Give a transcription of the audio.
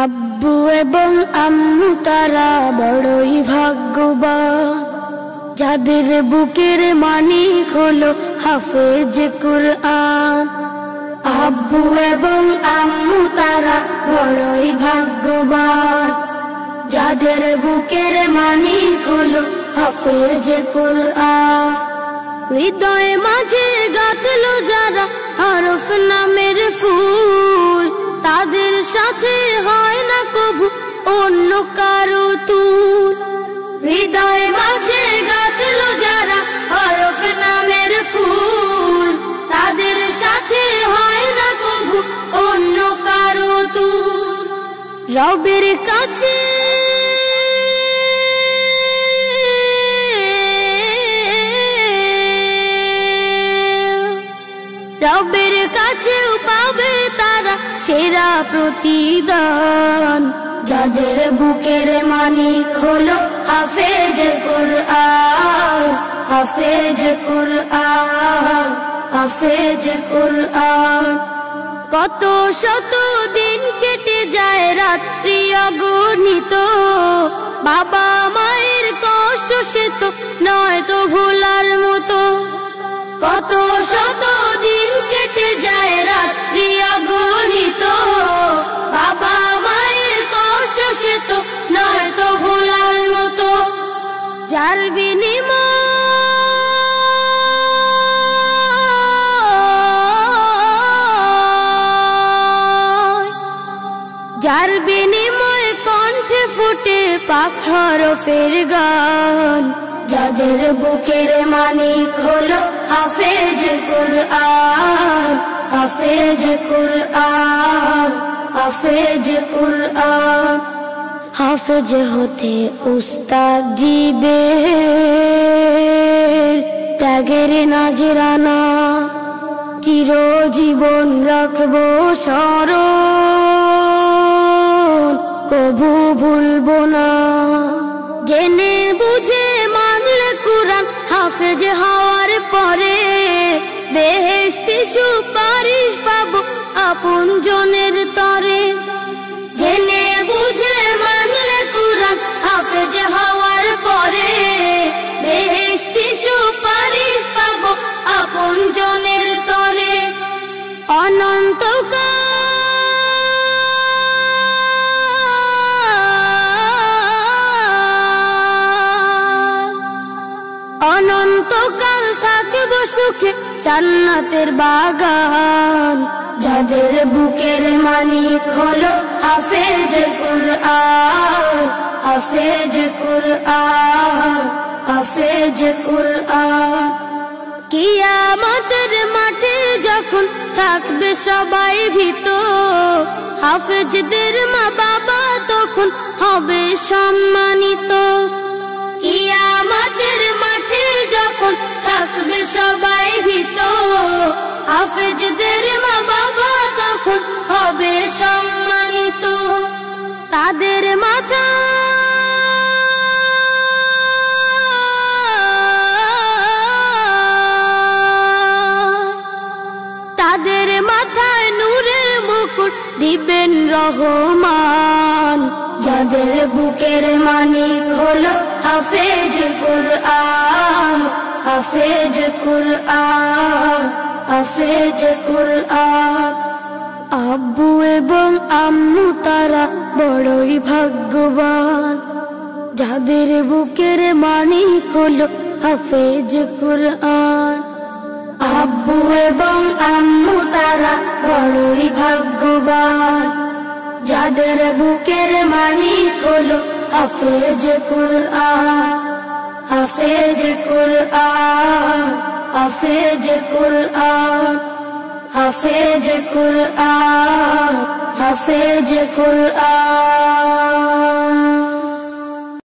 আব্বু এবং আম্মু তারা বড়ই ভাগ্যবান, যাদের বুকের মানিক হলো হাফেজ কুরআন। আব্বু এবং আম্মু তারা বড়ই ভাগ্যবান, যাদের বুকের মানিক হলো হাফেজ কুরআন। হৃদয়ে মাঝে গাঁথলো যারা হরফ নামের ফুল, তাদের সাথে হয় না কভু অন্য কারো তুল। হৃদয়ে মাঝে গাঁথলো যারা হরফ নামের ফুল, তাদের সাথে হয় না কভু অন্য কারো তুল। রবের কাছে রবের কাছেও পাবে তারা সেরা প্রতিদান, যাদের বুকের মানিক হলো হাফেজ কুরআন। হাফেজ কুরআন, হাফেজ কুরআন। কত শত দিন কেটে যায় রাত্রি অগণিত, বাবা মায়ের কষ্ট সে তো নয় তো ভোলার মতো। কত শত দিন কেটে যায় রাত্রি অগণিত, বাবা মায়ের কষ্ট সে তো নয় তো ভোলার মতো। যার বিনিময় কণ্ঠে ফুটে পাক হরফের গান, যাদের বুকের মানিক হলো হাফেজ কুরআন। হাফেজ কুরআন, হাফেজ কুরআন। হাফেজ হতে উস্তাদজিদের ত্যাগের নাজরানা চিরজীবন রাখবো স্মরণ, কভু ভুলবো না। জেনে বুঝে মানলে কুরআন হাফেজ হওয়ার পরে, বেহেশতি সুপারিশ পাবো আপন জনের তরে। জেনে বুঝে মানলে কুরআন হাফেজ হওয়ার পরে, বেহেশতি সুপারিশ পাবো আপন জনের তরে। অনন্তকাল অনন্তকাল থাকবো সুখে জান্নাতের বাগান, যাদের বুকের মানিক হলো হাফেজ কুরআন। হাফেজ কুরআন, হাফেজ কুরআন। কিয়ামতের মাঠে যখন থাকবে সবাই ভীত, হাফেজদের মা বাবা তখন হবে সম্মানিত। কিয়ামতের মাঠে যখন থাকবে সবাই ভীত, হাফেজদের মা বাবা তখন হবে সম্মানিত। তাদের মাথা তাদের মাথায় নূরের মুকুট দিবেন রহমান, যাদের বুকের মানিক হলো হাফেজ কুরআন। হাফেজ কুরআন, হাফেজ কুরআন। আব্বু এবং আম্মু তারা বড়ই ভাগ্যবান, যাদের বুকের মানিক হলো হাফেজ কুরআন। আব্বু এবং আম্মু তারা বড়ই ভাগ্যবান, যাদের বুকের মানিক হলো হাফেজ কুরআন। হাফেজ কুরআন, হাফেজ কুরআন। হাফেজ কুরআন, হাফেজ কুরআন।